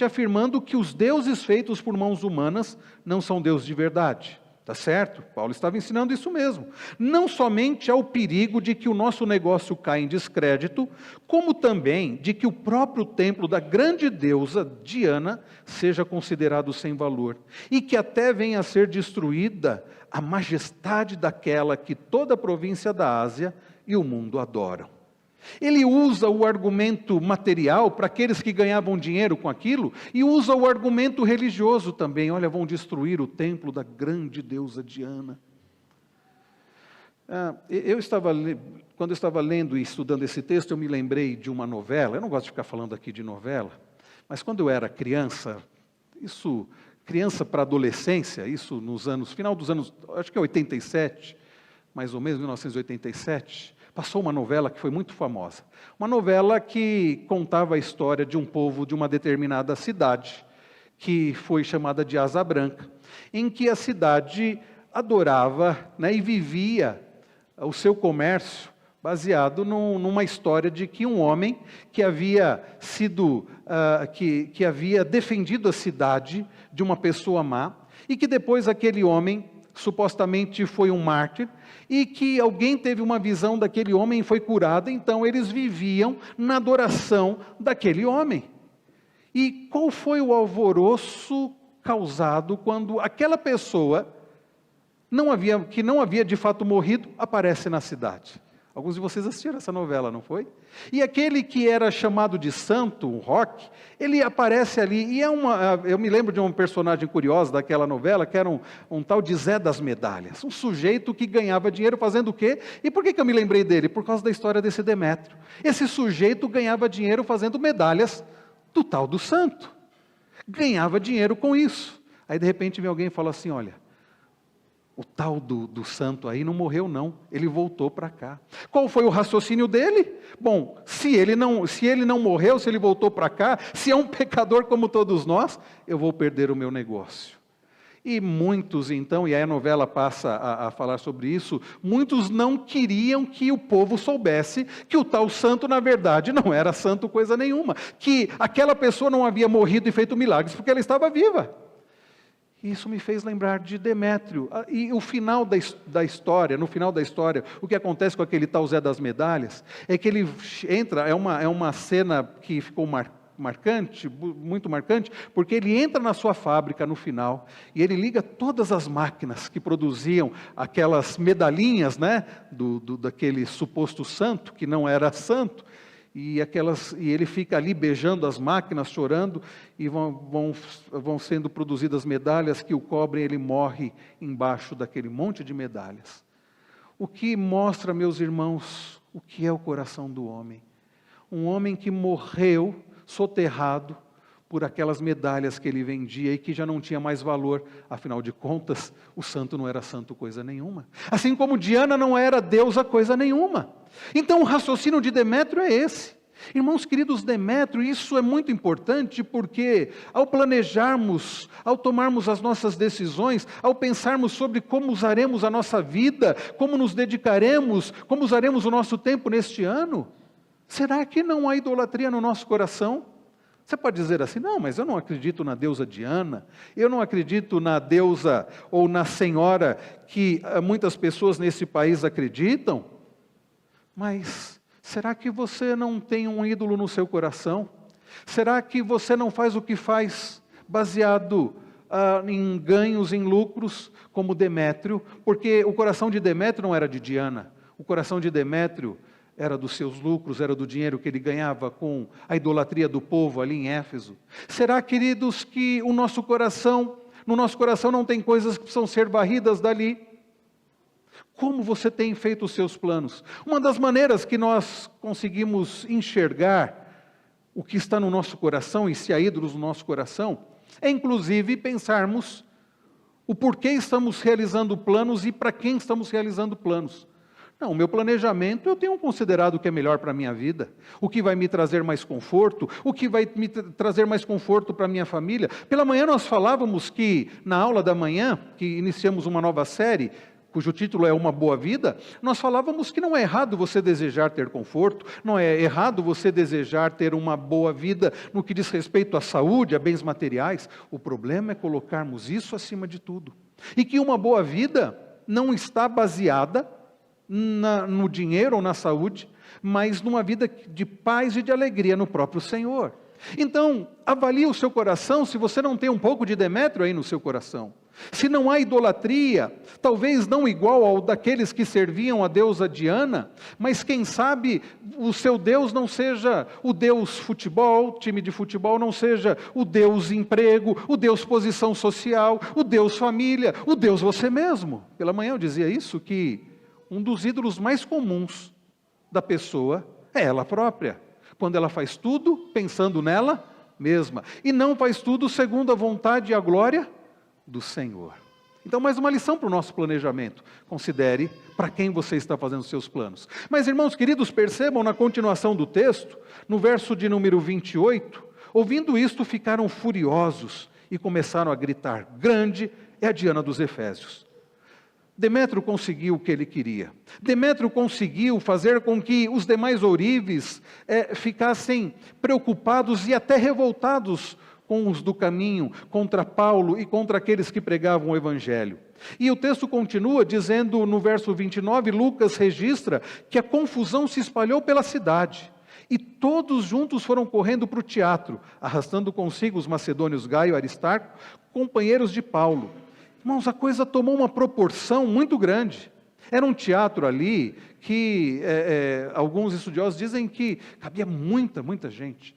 afirmando que os deuses feitos por mãos humanas não são deuses de verdade. Tá certo? Paulo estava ensinando isso mesmo. Não somente há o perigo de que o nosso negócio caia em descrédito, como também de que o próprio templo da grande deusa Diana seja considerado sem valor, e que até venha a ser destruída a majestade daquela que toda a província da Ásia e o mundo adoram. Ele usa o argumento material para aqueles que ganhavam dinheiro com aquilo, e usa o argumento religioso também. Olha, vão destruir o templo da grande deusa Diana. Quando eu estava lendo e estudando esse texto, eu me lembrei de uma novela. Eu não gosto de ficar falando aqui de novela, mas quando eu era criança, criança para adolescência, isso final dos anos, acho que é 87, mais ou menos, 1987, passou uma novela que foi muito famosa. Uma novela que contava a história de um povo de uma determinada cidade, que foi chamada de Asa Branca, em que a cidade adorava, e vivia o seu comércio baseado numa história de que um homem que havia que havia defendido a cidade de uma pessoa má, e que depois aquele homem supostamente foi um mártir, e que alguém teve uma visão daquele homem e foi curado, então eles viviam na adoração daquele homem. E qual foi o alvoroço causado quando aquela pessoa, que não havia de fato morrido, aparece na cidade? Alguns de vocês assistiram essa novela, não foi? E aquele que era chamado de santo, o Roque, ele aparece ali, e eu me lembro de um personagem curioso daquela novela, que era um tal de Zé das Medalhas, um sujeito que ganhava dinheiro fazendo o quê? E por que eu me lembrei dele? Por causa da história desse Demétrio. Esse sujeito ganhava dinheiro fazendo medalhas do tal do santo. Ganhava dinheiro com isso. Aí de repente vem alguém e fala assim, olha, o tal do santo aí não morreu não, ele voltou para cá. Qual foi o raciocínio dele? Bom, se ele não morreu, se ele voltou para cá, se é um pecador como todos nós, eu vou perder o meu negócio. E muitos então, e aí a novela passa a falar sobre isso, muitos não queriam que o povo soubesse que o tal santo na verdade não era santo coisa nenhuma, que aquela pessoa não havia morrido e feito milagres porque ela estava viva. Isso me fez lembrar de Demétrio. E no final da história, o que acontece com aquele tal Zé das Medalhas, é que ele entra, é uma cena que ficou marcante, muito marcante, porque ele entra na sua fábrica no final, e ele liga todas as máquinas que produziam aquelas medalhinhas, daquele suposto santo, que não era santo, e ele fica ali beijando as máquinas, chorando, e vão sendo produzidas medalhas que o cobrem, ele morre embaixo daquele monte de medalhas. O que mostra, meus irmãos, o que é o coração do homem. Um homem que morreu soterrado por aquelas medalhas que ele vendia e que já não tinha mais valor. Afinal de contas, o santo não era santo coisa nenhuma. Assim como Diana não era deusa coisa nenhuma. Então o raciocínio de Demétrio é esse. Irmãos queridos, Demétrio, isso é muito importante porque ao planejarmos, ao tomarmos as nossas decisões, ao pensarmos sobre como usaremos a nossa vida, como nos dedicaremos, como usaremos o nosso tempo neste ano, será que não há idolatria no nosso coração? Você pode dizer assim, não, mas eu não acredito na deusa Diana, eu não acredito na deusa ou na senhora que muitas pessoas nesse país acreditam. Mas será que você não tem um ídolo no seu coração? Será que você não faz o que faz baseado em ganhos, em lucros, como Demétrio? Porque o coração de Demétrio não era de Diana, o coração de Demétrio era dos seus lucros, era do dinheiro que ele ganhava com a idolatria do povo ali em Éfeso. Será, queridos, que no nosso coração não tem coisas que precisam ser varridas dali? Como você tem feito os seus planos? Uma das maneiras que nós conseguimos enxergar o que está no nosso coração e se há ídolos no nosso coração, é inclusive pensarmos o porquê estamos realizando planos e para quem estamos realizando planos. Não, o meu planejamento eu tenho considerado o que é melhor para a minha vida, o que vai me trazer mais conforto, o que vai me trazer mais conforto para a minha família. Pela manhã nós falávamos que, na aula da manhã, que iniciamos uma nova série, cujo título é Uma Boa Vida, nós falávamos que não é errado você desejar ter conforto, não é errado você desejar ter uma boa vida no que diz respeito à saúde, a bens materiais. O problema é colocarmos isso acima de tudo. E que uma boa vida não está baseada no dinheiro ou na saúde, mas numa vida de paz e de alegria no próprio Senhor. Então, avalie o seu coração, se você não tem um pouco de Demétrio aí no seu coração. Se não há idolatria, talvez não igual ao daqueles que serviam a deusa Diana, mas quem sabe o seu Deus não seja o Deus futebol, time de futebol, não seja o Deus emprego, o Deus posição social, o Deus família, o Deus você mesmo. Pela manhã eu dizia isso, que um dos ídolos mais comuns da pessoa é ela própria. Quando ela faz tudo pensando nela mesma. E não faz tudo segundo a vontade e a glória do Senhor. Então, mais uma lição para o nosso planejamento. Considere para quem você está fazendo os seus planos. Mas, irmãos queridos, percebam na continuação do texto, no verso de número 28, ouvindo isto, ficaram furiosos e começaram a gritar: grande é a Diana dos Efésios. Demétrio conseguiu o que ele queria. Demétrio conseguiu fazer com que os demais ourives ficassem preocupados e até revoltados com os do caminho, contra Paulo e contra aqueles que pregavam o Evangelho. E o texto continua dizendo no verso 29, Lucas registra que a confusão se espalhou pela cidade. E todos juntos foram correndo para o teatro, arrastando consigo os macedônios Gaio e Aristarco, companheiros de Paulo. Irmãos, a coisa tomou uma proporção muito grande. Era um teatro ali que alguns estudiosos dizem que cabia muita gente.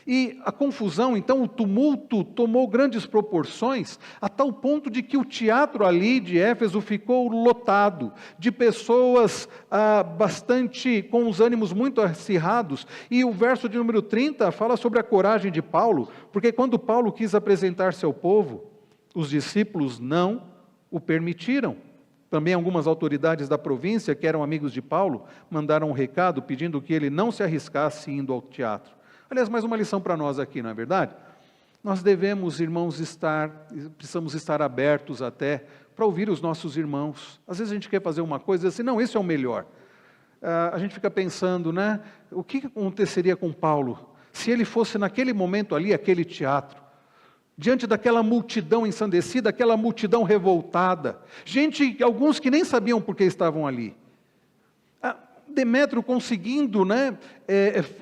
E a confusão, então, o tumulto tomou grandes proporções, a tal ponto de que o teatro ali de Éfeso ficou lotado de pessoas bastante, com os ânimos muito acirrados. E o verso de número 30 fala sobre a coragem de Paulo, porque quando Paulo quis apresentar-se ao povo, os discípulos não o permitiram. Também algumas autoridades da província, que eram amigos de Paulo, mandaram um recado pedindo que ele não se arriscasse indo ao teatro. Aliás, mais uma lição para nós aqui, não é verdade? Nós devemos, irmãos, precisamos estar abertos até para ouvir os nossos irmãos. Às vezes a gente quer fazer uma coisa assim, não, esse é o melhor. A gente fica pensando, né? O que aconteceria com Paulo se ele fosse naquele momento ali, aquele teatro? Diante daquela multidão ensandecida, aquela multidão revoltada, alguns que nem sabiam por que estavam ali. Demétrio conseguindo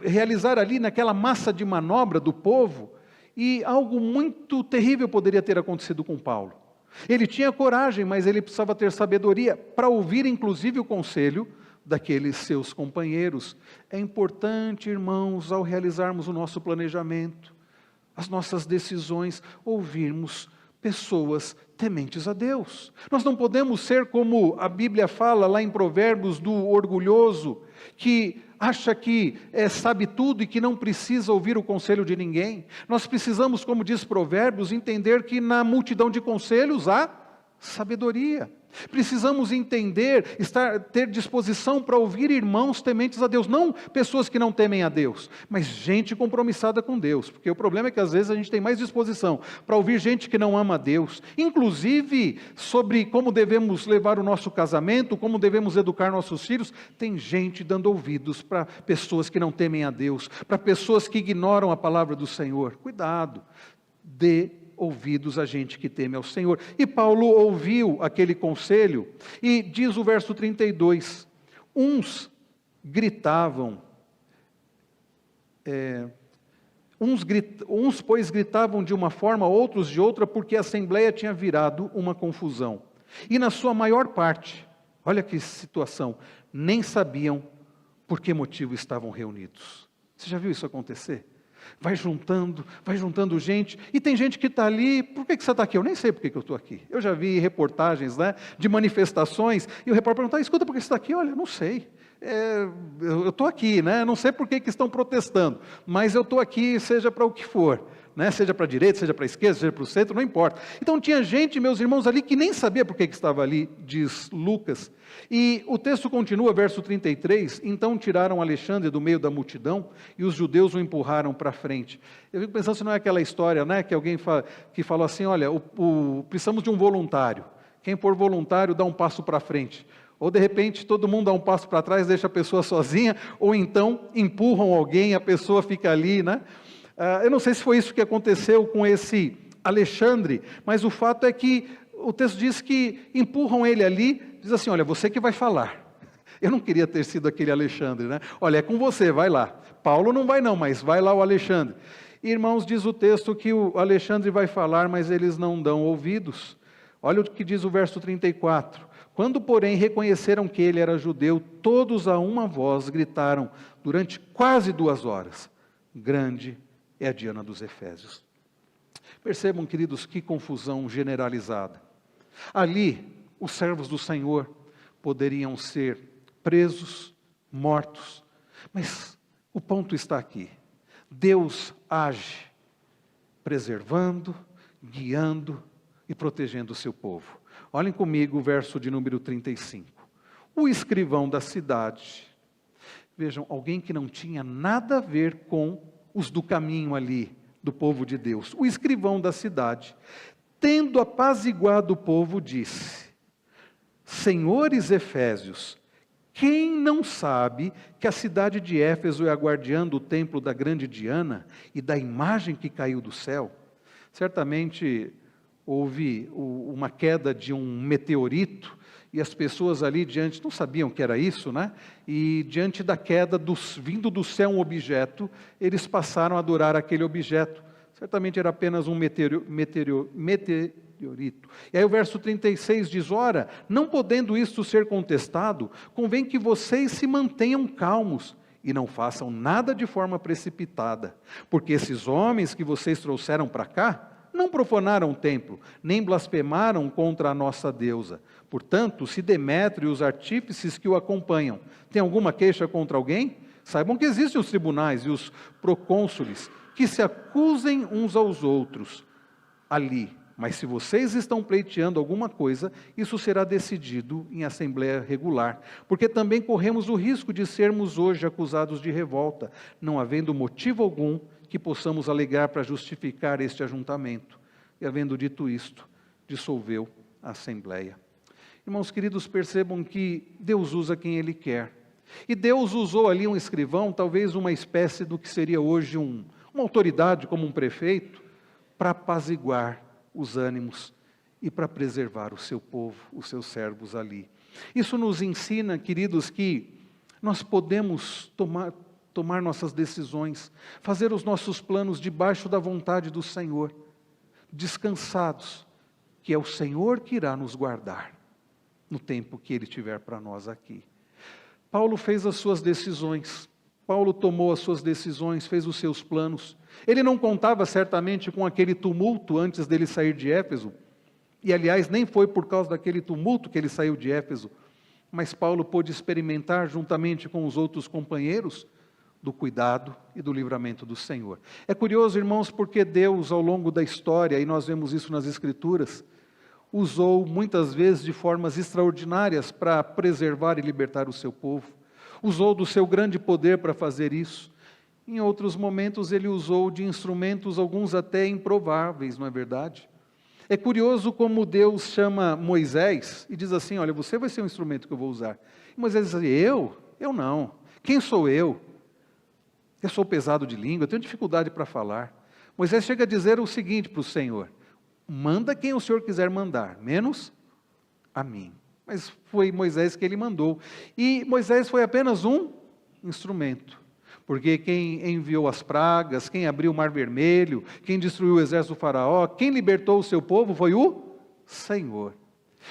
realizar ali naquela massa de manobra do povo, e algo muito terrível poderia ter acontecido com Paulo. Ele tinha coragem, mas ele precisava ter sabedoria para ouvir inclusive o conselho daqueles seus companheiros. É importante, irmãos, ao realizarmos o nosso planejamento, as nossas decisões, ouvirmos pessoas tementes a Deus. Nós não podemos ser como a Bíblia fala lá em Provérbios, do orgulhoso, que acha que sabe tudo e que não precisa ouvir o conselho de ninguém. Nós precisamos, como diz Provérbios, entender que na multidão de conselhos há sabedoria. Precisamos entender, ter disposição para ouvir irmãos tementes a Deus, não pessoas que não temem a Deus, mas gente compromissada com Deus, porque o problema é que às vezes a gente tem mais disposição para ouvir gente que não ama a Deus, inclusive sobre como devemos levar o nosso casamento, como devemos educar nossos filhos. Tem gente dando ouvidos para pessoas que não temem a Deus, para pessoas que ignoram a palavra do Senhor. Cuidado, dê ouvidos a gente que teme ao Senhor. E Paulo ouviu aquele conselho, e diz o verso 32, uns gritavam, uns pois gritavam de uma forma, outros de outra, porque a assembleia tinha virado uma confusão. E na sua maior parte, olha que situação, nem sabiam por que motivo estavam reunidos. Você já viu isso acontecer? Vai juntando gente, e tem gente que está ali. Por que você está aqui? Eu nem sei por que eu estou aqui. Eu já vi reportagens de manifestações, e o repórter pergunta: escuta, por que você está aqui? Olha, não sei, eu estou aqui, não sei por que estão protestando, mas eu estou aqui, seja para o que for. né? Seja para a direita, seja para a esquerda, seja para o centro, não importa. Então tinha gente, meus irmãos, ali que nem sabia por que estava ali, diz Lucas. E o texto continua, verso 33, então tiraram Alexandre do meio da multidão e os judeus o empurraram para frente. Eu fico pensando se não é aquela história, né, que alguém que falou assim, olha, precisamos de um voluntário. Quem for voluntário dá um passo para frente. Ou de repente todo mundo dá um passo para trás, deixa a pessoa sozinha, ou então empurram alguém, a pessoa fica ali, né? Eu não sei se foi isso que aconteceu com esse Alexandre, mas o fato é que o texto diz que empurram ele ali, diz assim, olha, você que vai falar. Eu não queria ter sido aquele Alexandre, né? Olha, é com você, vai lá. Paulo não vai não, mas vai lá o Alexandre. Irmãos, diz o texto que o Alexandre vai falar, mas eles não dão ouvidos. Olha o que diz o verso 34. Quando, porém, reconheceram que ele era judeu, todos a uma voz gritaram durante quase 2 horas, grande é a Diana dos Efésios. Percebam, queridos, que confusão generalizada. Ali, os servos do Senhor poderiam ser presos, mortos, mas o ponto está aqui. Deus age preservando, guiando e protegendo o seu povo. Olhem comigo o verso de número 35. O escrivão da cidade, vejam, alguém que não tinha nada a ver com os do caminho ali, do povo de Deus. O escrivão da cidade, tendo apaziguado o povo, disse, senhores efésios, quem não sabe que a cidade de Éfeso é a guardiã do templo da grande Diana e da imagem que caiu do céu? Certamente houve uma queda de um meteorito, e as pessoas ali diante, não sabiam que era isso, né? E diante da queda, vindo do céu um objeto, eles passaram a adorar aquele objeto. Certamente era apenas um meteorito. E aí o verso 36 diz, ora, não podendo isto ser contestado, convém que vocês se mantenham calmos, e não façam nada de forma precipitada, porque esses homens que vocês trouxeram para cá, não profanaram o templo, nem blasfemaram contra a nossa deusa. Portanto, se Demétrio e os artífices que o acompanham têm alguma queixa contra alguém, saibam que existem os tribunais e os procônsules, que se acusem uns aos outros ali. Mas se vocês estão pleiteando alguma coisa, isso será decidido em assembleia regular, porque também corremos o risco de sermos hoje acusados de revolta, não havendo motivo algum que possamos alegar para justificar este ajuntamento. E havendo dito isto, dissolveu a assembleia. Irmãos queridos, percebam que Deus usa quem Ele quer. E Deus usou ali um escrivão, talvez uma espécie do que seria hoje uma autoridade, como um prefeito, para apaziguar os ânimos e para preservar o seu povo, os seus servos ali. Isso nos ensina, queridos, que nós podemos tomar nossas decisões, fazer os nossos planos debaixo da vontade do Senhor, descansados, que é o Senhor que irá nos guardar no tempo que Ele tiver para nós aqui. Paulo fez as suas decisões, Paulo tomou as suas decisões, fez os seus planos. Ele não contava certamente com aquele tumulto antes dele sair de Éfeso, e aliás nem foi por causa daquele tumulto que ele saiu de Éfeso, mas Paulo pôde experimentar juntamente com os outros companheiros do cuidado e do livramento do Senhor. É curioso, irmãos, porque Deus ao longo da história, e nós vemos isso nas Escrituras, usou muitas vezes de formas extraordinárias para preservar e libertar o seu povo. Usou do seu grande poder para fazer isso. Em outros momentos ele usou de instrumentos, alguns até improváveis, não é verdade? É curioso como Deus chama Moisés e diz assim, olha, você vai ser um instrumento que eu vou usar. E Moisés diz assim, eu? Eu não. Quem sou eu? Eu sou pesado de língua, eu tenho dificuldade para falar. Moisés chega a dizer o seguinte para o Senhor, manda quem o Senhor quiser mandar, menos a mim. Mas foi Moisés que ele mandou. E Moisés foi apenas um instrumento. Porque quem enviou as pragas, quem abriu o mar vermelho, quem destruiu o exército do faraó, quem libertou o seu povo foi o Senhor.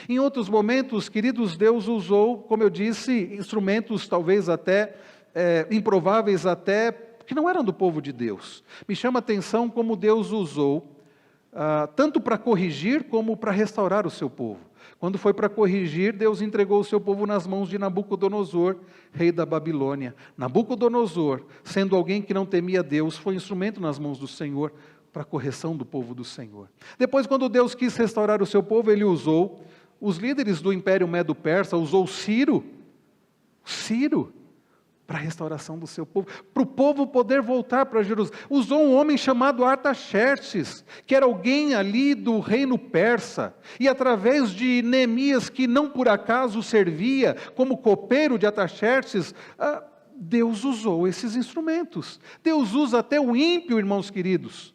Em outros momentos, queridos, Deus usou, como eu disse, instrumentos talvez até improváveis até, que não eram do povo de Deus. Me chama a atenção como Deus usou, tanto para corrigir como para restaurar o seu povo. Quando foi para corrigir, Deus entregou o seu povo nas mãos de Nabucodonosor, rei da Babilônia. Nabucodonosor, sendo alguém que não temia Deus, foi instrumento nas mãos do Senhor para a correção do povo do Senhor. Depois, quando Deus quis restaurar o seu povo, Ele usou os líderes do Império Medo-Persa, usou Ciro, para a restauração do seu povo, para o povo poder voltar para Jerusalém. Usou um homem chamado Artaxerxes, que era alguém ali do reino persa, e através de Neemias, que não por acaso servia como copeiro de Artaxerxes, Deus usou esses instrumentos. Deus usa até o ímpio, irmãos queridos,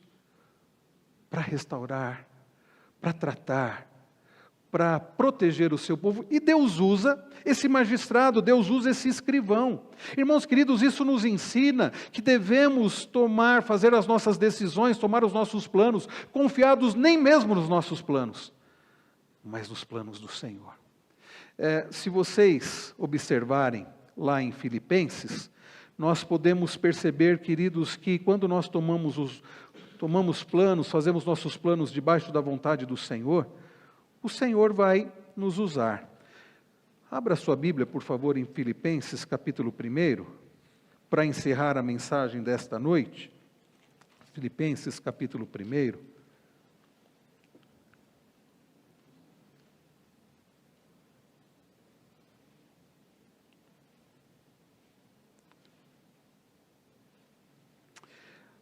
para restaurar, para tratar, para proteger o seu povo, e Deus usa esse magistrado, Deus usa esse escrivão. Irmãos queridos, isso nos ensina que devemos fazer as nossas decisões, tomar os nossos planos, confiados nem mesmo nos nossos planos, mas nos planos do Senhor. Se vocês observarem lá em Filipenses, nós podemos perceber, queridos, que quando nós tomamos planos, fazemos nossos planos debaixo da vontade do Senhor, o Senhor vai nos usar. Abra sua Bíblia, por favor, em Filipenses, capítulo 1, para encerrar a mensagem desta noite. Filipenses, capítulo 1.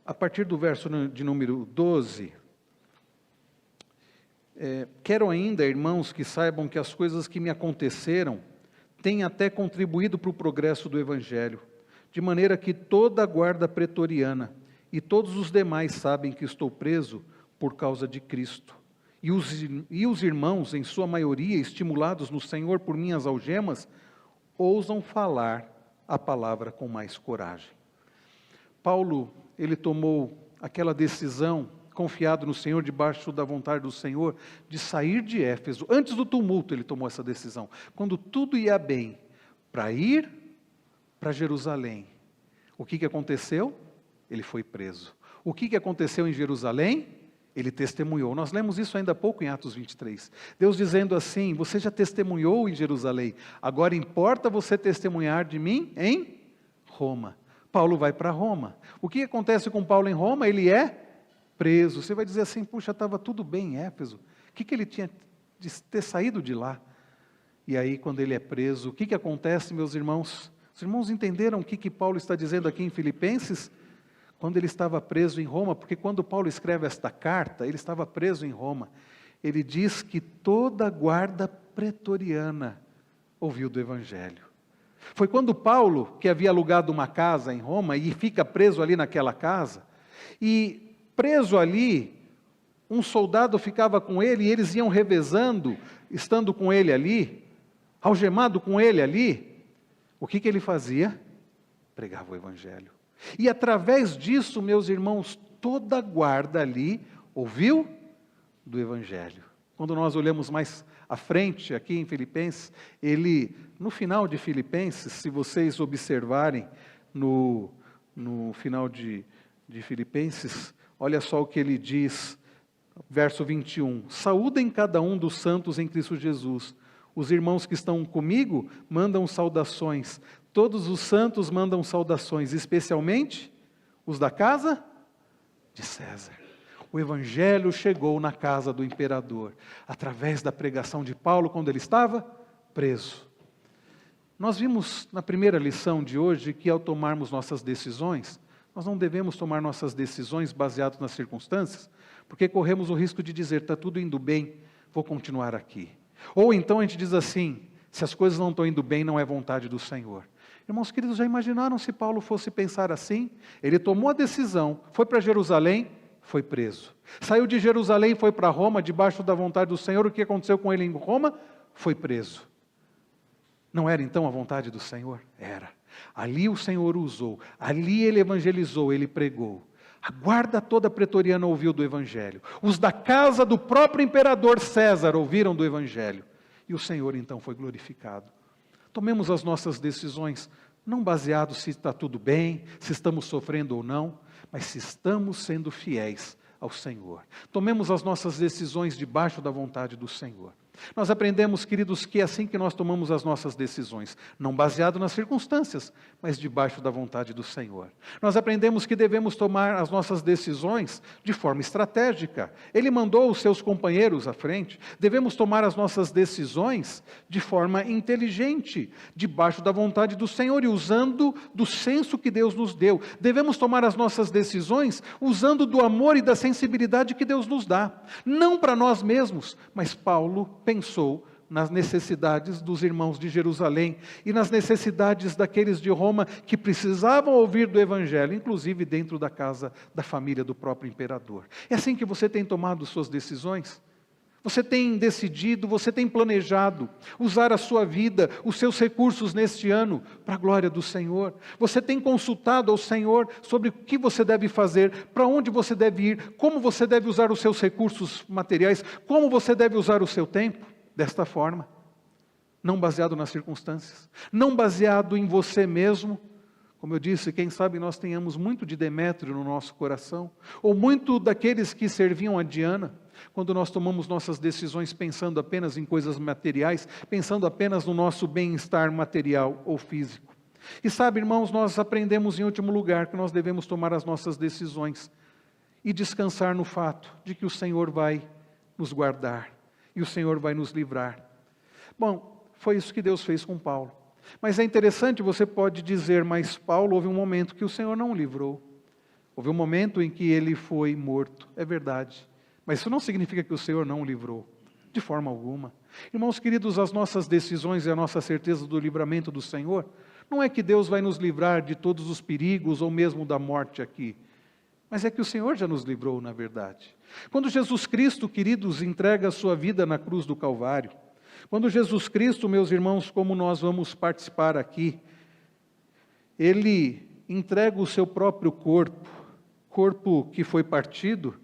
A partir do verso de número 12... quero ainda, irmãos, que saibam que as coisas que me aconteceram têm até contribuído para o progresso do Evangelho, de maneira que toda a guarda pretoriana e todos os demais sabem que estou preso por causa de Cristo. E os irmãos, em sua maioria, estimulados no Senhor por minhas algemas, ousam falar a palavra com mais coragem. Paulo, ele tomou aquela decisão, confiado no Senhor, debaixo da vontade do Senhor, de sair de Éfeso. Antes do tumulto ele tomou essa decisão, quando tudo ia bem, para ir para Jerusalém. O que aconteceu? Ele foi preso. O que aconteceu em Jerusalém? Ele testemunhou. Nós lemos isso ainda há pouco em Atos 23. Deus dizendo assim: você já testemunhou em Jerusalém, agora importa você testemunhar de mim em Roma. Paulo vai para Roma. O que acontece com Paulo em Roma? Ele é preso. Você vai dizer assim: puxa, estava tudo bem em Éfeso, o que ele tinha de ter saído de lá? E aí, quando ele é preso, o que acontece, meus irmãos? Os irmãos entenderam o que Paulo está dizendo aqui em Filipenses? Quando ele estava preso em Roma, porque quando Paulo escreve esta carta, ele estava preso em Roma, ele diz que toda a guarda pretoriana ouviu do Evangelho. Foi quando Paulo, que havia alugado uma casa em Roma, e fica preso ali naquela casa, e preso ali, um soldado ficava com ele, e eles iam revezando, estando com ele ali, algemado com ele ali. O que ele fazia? Pregava o Evangelho. E através disso, meus irmãos, toda a guarda ali ouviu do Evangelho. Quando nós olhamos mais à frente, aqui em Filipenses, no final de Filipenses, se vocês observarem, no final de Filipenses, olha só o que ele diz, verso 21. Saúdem cada um dos santos em Cristo Jesus. Os irmãos que estão comigo mandam saudações. Todos os santos mandam saudações, especialmente os da casa de César. O Evangelho chegou na casa do imperador, através da pregação de Paulo, quando ele estava preso. Nós vimos na primeira lição de hoje que, ao tomarmos nossas decisões, nós não devemos tomar nossas decisões baseadas nas circunstâncias, porque corremos o risco de dizer: está tudo indo bem, vou continuar aqui. Ou então a gente diz assim: se as coisas não estão indo bem, não é vontade do Senhor. Irmãos queridos, já imaginaram se Paulo fosse pensar assim? Ele tomou a decisão, foi para Jerusalém, foi preso. Saiu de Jerusalém, foi para Roma, debaixo da vontade do Senhor. O que aconteceu com ele em Roma? Foi preso. Não era então a vontade do Senhor? Era. Ali o Senhor usou, ali ele evangelizou, ele pregou. A guarda toda pretoriana ouviu do Evangelho. Os da casa do próprio imperador César ouviram do Evangelho. E o Senhor então foi glorificado. Tomemos as nossas decisões, não baseados se está tudo bem, se estamos sofrendo ou não, mas se estamos sendo fiéis ao Senhor. Tomemos as nossas decisões debaixo da vontade do Senhor. Nós aprendemos, queridos, que é assim que nós tomamos as nossas decisões, não baseado nas circunstâncias, mas debaixo da vontade do Senhor. Nós aprendemos que devemos tomar as nossas decisões de forma estratégica. Ele mandou os seus companheiros à frente. Devemos tomar as nossas decisões de forma inteligente, debaixo da vontade do Senhor e usando do senso que Deus nos deu. Devemos tomar as nossas decisões usando do amor e da sensibilidade que Deus nos dá. Não para nós mesmos, mas Paulo pensou nas necessidades dos irmãos de Jerusalém e nas necessidades daqueles de Roma que precisavam ouvir do Evangelho, inclusive dentro da casa da família do próprio imperador. É assim que você tem tomado suas decisões? Você tem decidido, você tem planejado usar a sua vida, os seus recursos neste ano para a glória do Senhor? Você tem consultado ao Senhor sobre o que você deve fazer, para onde você deve ir, como você deve usar os seus recursos materiais, como você deve usar o seu tempo? Desta forma, não baseado nas circunstâncias, não baseado em você mesmo. Como eu disse, quem sabe nós tenhamos muito de Demétrio no nosso coração, ou muito daqueles que serviam a Diana, quando nós tomamos nossas decisões pensando apenas em coisas materiais, pensando apenas no nosso bem-estar material ou físico. E sabe, irmãos, nós aprendemos em último lugar que nós devemos tomar as nossas decisões e descansar no fato de que o Senhor vai nos guardar e o Senhor vai nos livrar. Bom, foi isso que Deus fez com Paulo. Mas é interessante, você pode dizer, mas Paulo, houve um momento que o Senhor não o livrou. Houve um momento em que ele foi morto, é verdade. Mas isso não significa que o Senhor não o livrou, de forma alguma. Irmãos queridos, as nossas decisões e a nossa certeza do livramento do Senhor, não é que Deus vai nos livrar de todos os perigos ou mesmo da morte aqui, mas é que o Senhor já nos livrou, na verdade. Quando Jesus Cristo, queridos, entrega a sua vida na cruz do Calvário, quando Jesus Cristo, meus irmãos, como nós vamos participar aqui, Ele entrega o seu próprio corpo que foi partido,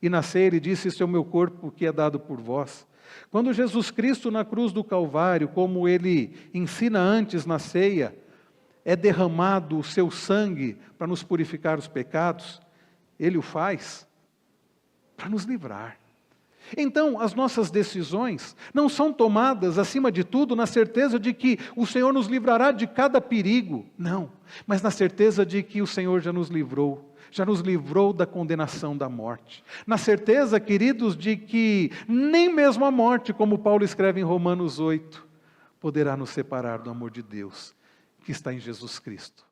e na ceia Ele disse, esse é o meu corpo que é dado por vós. Quando Jesus Cristo na cruz do Calvário, como Ele ensina antes na ceia, é derramado o seu sangue para nos purificar os pecados, Ele o faz para nos livrar. Então, as nossas decisões não são tomadas, acima de tudo, na certeza de que o Senhor nos livrará de cada perigo, não, mas na certeza de que o Senhor já nos livrou da condenação da morte. Na certeza, queridos, de que nem mesmo a morte, como Paulo escreve em Romanos 8, poderá nos separar do amor de Deus, que está em Jesus Cristo,